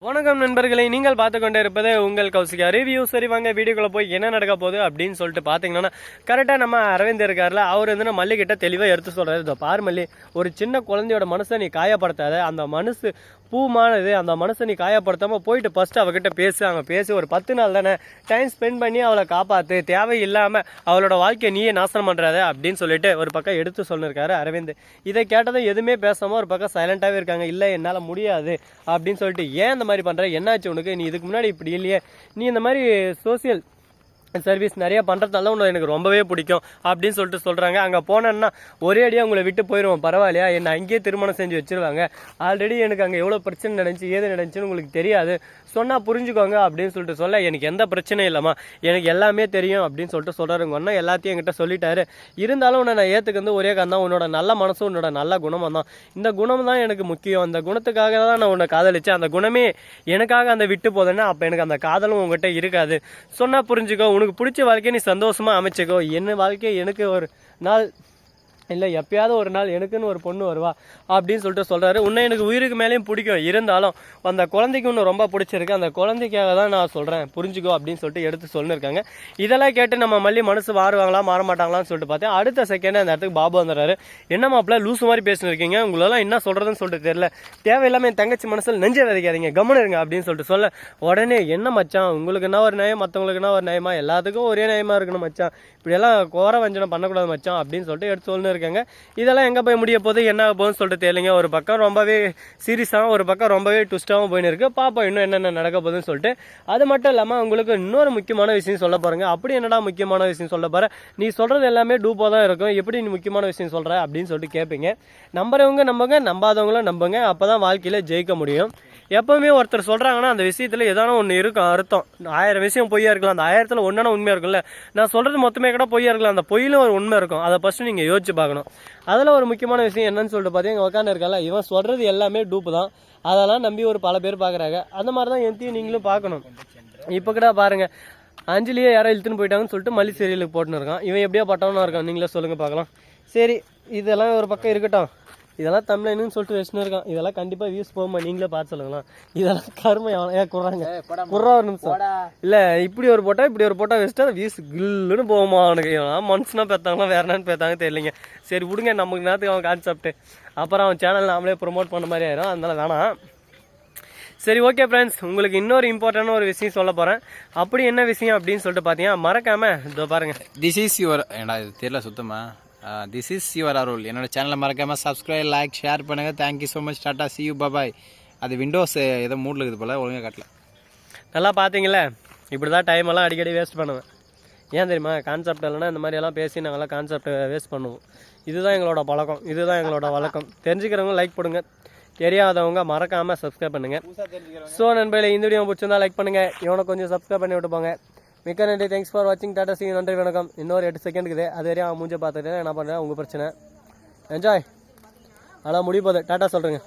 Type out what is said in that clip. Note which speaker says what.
Speaker 1: வணக்கம் நண்பர்களே, நீங்கள் பார்த்து கொண்டே இருப்பது உங்கள் கௌசிகா ரிவ்யூ. சரி வாங்க வீடியோக்குள்ள போய் என்ன நடக்க போகுது அப்படின்னு சொல்லிட்டு பார்த்தீங்கன்னா, கரெக்டாக நம்ம அரவிந்த் இருக்கார்ல, அவர் வந்து மல்லி கிட்ட தெளிவாக எடுத்து சொல்கிறாரு. இதோ பாரு மல்லி, ஒரு சின்ன குழந்தையோட மனசை நீ காயப்படுத்தாத, அந்த மனசு பூமானது, அந்த மனசை நீ காயப்படுத்தாமல் போயிட்டு ஃபஸ்ட்டு அவகிட்ட பேசு. அங்கே பேசி ஒரு 10 நாள் தானே டைம் ஸ்பெண்ட் பண்ணி அவளை காப்பாற்று, தேவையில்லாமல் அவளோட வாழ்க்கையை நீயே நாசனம் பண்ணுறாத அப்படின்னு சொல்லிட்டு ஒரு பக்கம் எடுத்து சொல்லியிருக்காரு அரவிந்த். இதை கேட்டதும் எதுவுமே பேசாமல் ஒரு பக்கம் சைலண்ட்டாகவே இருக்காங்க. இல்லை என்னால் முடியாது அப்படின்னு சொல்லிட்டு, ஏன் இந்த மாதிரி பண்ணுற, என்னாச்சு உனக்கு, நீ இதுக்கு முன்னாடி இப்படி இல்லையே, நீ இந்த மாதிரி சோசியல் சர்வீஸ் நிறையா பண்ணுறதால உன்னை எனக்கு ரொம்பவே பிடிக்கும் அப்படின்னு சொல்லிட்டு சொல்கிறாங்க. அங்கே போனேன்னா ஒரே அடியாக உங்களை விட்டு போயிடுவோம், பரவாயில்லையா, என்னை அங்கேயே திருமணம் செஞ்சு வச்சுருவாங்க, ஆல்ரெடி எனக்கு அங்கே எவ்வளோ பிரச்சனை நடந்துச்சு ஏது நடந்துச்சுன்னு உங்களுக்கு தெரியாது, சொன்னால் புரிஞ்சுக்கோங்க அப்படின்னு சொல்லிட்டு சொல்ல, எனக்கு எந்த பிரச்சனையும் இல்லைம்மா, எனக்கு எல்லாமே தெரியும் அப்படின்னு சொல்லிட்டு சொல்கிறாருங்க. ஒன்றா எல்லாத்தையும் என்கிட்ட சொல்லிட்டாரு. இருந்தாலும் உன்னை நான் ஏற்றுக்கிறது ஒரே தான், உன்னோட நல்ல மனசும் உன்னோட நல்ல குணமும் தான். இந்த குணம் தான் எனக்கு முக்கியம், அந்த குணத்துக்காக தான் நான் உன்னை காதலிச்சேன், அந்த குணமே எனக்காக அந்த விட்டு போதுன்னா அப்போ எனக்கு அந்த காதலும் உங்ககிட்ட இருக்காது, சொன்னால் புரிஞ்சுக்கோ, உனக்கு பிடிச்ச வாழ்க்கையை நீ சந்தோஷமாக அமைச்சிக்கோ, என்ன வாழ்க்கை எனக்கு ஒரு நாள் இல்லை எப்பயாவது ஒரு நாள் எனக்குன்னு ஒரு பொண்ணு வருவா அப்படின்னு சொல்லிட்டு சொல்கிறாரு. உன்னை எனக்கு உயிருக்கு மேலேயும் பிடிக்கும், இருந்தாலும் அந்த குழந்தைக்கு இன்னும் ரொம்ப பிடிச்சிருக்கு, அந்த குழந்தைக்காக தான் நான் சொல்கிறேன், புரிஞ்சுக்கோ அப்படின்னு சொல்லிட்டு எடுத்து சொல்லியிருக்காங்க. இதெல்லாம் கேட்டு நம்ம மல்லி மனசு மாறுவாங்களா மாற மாட்டாங்களான்னு சொல்லிட்டு பார்த்தேன். அடுத்த செகண்ட் அந்த இடத்துக்கு பாபு வந்துடுறாரு. என்ன மாப்பிள்ள லூசு மாதிரி பேசினிருக்கீங்க, உங்களெல்லாம் என்ன சொல்கிறதுன்னு சொல்லிட்டு தெரியல, தேவையில்லாமல் என் தங்கச்சி மனசில் நெஞ்சை விதைக்காதீங்க, கவனம் இருங்க அப்படின்னு சொல்லிட்டு சொல்ல, உடனே என்ன மச்சான் உங்களுக்கு என்ன ஒரு நியாயம், மற்றவங்களுக்கு ஒரு நியாயமா, எல்லாத்துக்கும் ஒரே நியாயமாக இருக்கணும் மச்சான், இப்படியெல்லாம் கோர வஞ்சனம் பண்ணக்கூடாது மச்சான் அப்படின்னு சொல்லிட்டு எடுத்து சொல்லிருக்காங்க. இதெல்லாம் எங்கே போய் முடிய போகுது என்ன போகுதுன்னு சொல்லிட்டு தெரியலைங்க. ஒரு பக்கம் ரொம்பவே சீரியஸாகவும் ஒரு பக்கம் ரொம்பவே ட்விஸ்டாகவும் போயின்னு இருக்கு. பாப்பா இன்னும் என்னென்ன நடக்க போகுதுன்னு சொல்லிட்டு. அது மட்டும் இல்லாமல் உங்களுக்கு இன்னொரு முக்கியமான விஷயம் சொல்ல போகிறேங்க. அப்படி என்னடா முக்கியமான விஷயம் சொல்ல போகிற, நீ சொல்கிறது எல்லாமே டூப்பாக தான் இருக்கும், எப்படி நீ முக்கியமான விஷயம் சொல்கிற அப்படின்னு சொல்லிட்டு கேட்பீங்க. நம்புறவங்க நம்புங்க, நம்பாதவங்களும் நம்புங்க, அப்போ தான் வாழ்க்கையில் ஜெயிக்க முடியும். எப்போவுமே ஒருத்தர் சொல்கிறாங்கன்னா அந்த விஷயத்தில் ஏதான ஒன்று இருக்கும் அர்த்தம். 1000 விஷயம் பொய்யா இருக்கலாம், அந்த 1000ல் ஒன்றான உண்மையாக இருக்கும்ல. நான் சொல்கிறது மொத்தமே கூட பொய்யா இருக்கலாம், அந்த பொய்யிலும் ஒரு உண்மை இருக்கும், அதை ஃபஸ்ட்டு நீங்கள் யோசிச்சு பார்க்கணும். அதில் ஒரு முக்கியமான விஷயம் என்னன்னு சொல்லிட்டு பார்த்தீங்கன்னா, உட்காந்து இருக்கால, இவன் சொல்கிறது எல்லாமே டூப்பு தான், அதெல்லாம் நம்பி ஒரு பல பேர் பார்க்குறாங்க. அந்த மாதிரி தான் எந்தையும் நீங்களும் பார்க்கணும். இப்போ கூட பாருங்கள், அஞ்சலியே யாரோ இழுத்துன்னு போயிட்டாங்கன்னு சொல்லிட்டு மல்லி சீரியலுக்கு போட்டுன்னு இருக்கான். இவன் எப்படியா பட்டவனா இருக்கான், நீங்களே சொல்லுங்கள் பார்க்கலாம். சரி, இதெல்லாம் ஒரு பக்கம் இருக்கட்டும், இதெல்லாம் தமிழ்னு சொல்லிட்டு வச்சுன்னு இருக்கான், இதெல்லாம் கண்டிப்பாக வியூஸ் போகுமா, நீங்களே பார்த்து சொல்லுங்களா. இதெல்லாம் கருமை குறாங்க குறா ஒரு நிமிஷம் இல்லை, இப்படி ஒரு போட்டா இப்படி ஒரு போட்டா வச்சுட்டா வியூஸ் கில்லுன்னு போகுமா அவனுக்கு, மனுஷனா பேத்தாங்களா வேற என்னன்னு பேத்தாங்க தெரியலைங்க. சரி விடுங்க, நமக்கு நேரத்துக்கு அவன் கான்செப்ட், அப்புறம் அவன் சேனல் நாமளே ப்ரொமோட் பண்ண மாதிரி ஆயிரும், அதனால வேணாம். சரி ஓகே ஃப்ரெண்ட்ஸ், உங்களுக்கு இன்னொரு இம்பார்ட்டண்டான ஒரு விஷயம் சொல்ல போகிறேன். அப்படி என்ன விஷயம் அப்படின்னு சொல்லிட்டு பார்த்தீங்கன்னா, மறக்காமல் இதோ பாருங்கள்,
Speaker 2: திஸ் இஸ் யுவர் ஏடா இது தெரியல சுத்தமாக, திஸ் இஸ் யுவர் அருள், என்னோட சேனலை மறக்காமல் சப்ஸ்கிரைப் லைக் ஷேர் பண்ணுங்கள். Thank you so much, tata see you bye. அது விண்டோஸ் ஏதோ மூடில் இருக்குது போல், ஒழுங்காக காட்டல.
Speaker 1: நல்லா பார்த்தீங்களே, இப்படி தான் டைமெல்லாம் அடிக்கடி வேஸ்ட் பண்ணுவேன். ஏன் தெரியுமா, கான்செப்ட் இல்லைன்னா இந்த மாதிரியெல்லாம் பேசி நாங்கள்லாம் கான்செப்ட் வேஸ்ட் பண்ணுவோம். இதுதான் எங்களோட பழக்கம், இதுதான் எங்களோட வழக்கம். தெரிஞ்சுக்கிறவங்க லைக் போடுங்க, தெரியாதவங்க மறக்காமல் சப்ஸ்கிரைப் பண்ணுங்கள். ஸோ நண்பர்களே, இந்த வீடியோ பிடிச்சிருந்தா லைக் பண்ணுங்கள், இவனை கொஞ்சம் சப்ஸ்கிரைப் பண்ணி விட்டு போங்க. மிக்க நன்றி, தேங்க்ஸ் ஃபார் வாட்சிங், டாடா சி, நன்றி வணக்கம். இன்னொரு 8 செகண்டுக்குது, அது வரையும் அவன் மூஞ்சை பார்த்துட்டு என்ன பண்ணுறேன், உங்கள் பிரச்சனை, என்ஜாய். ஆனால் முடிய போகுது, டாட்டா சொல்கிறேங்க.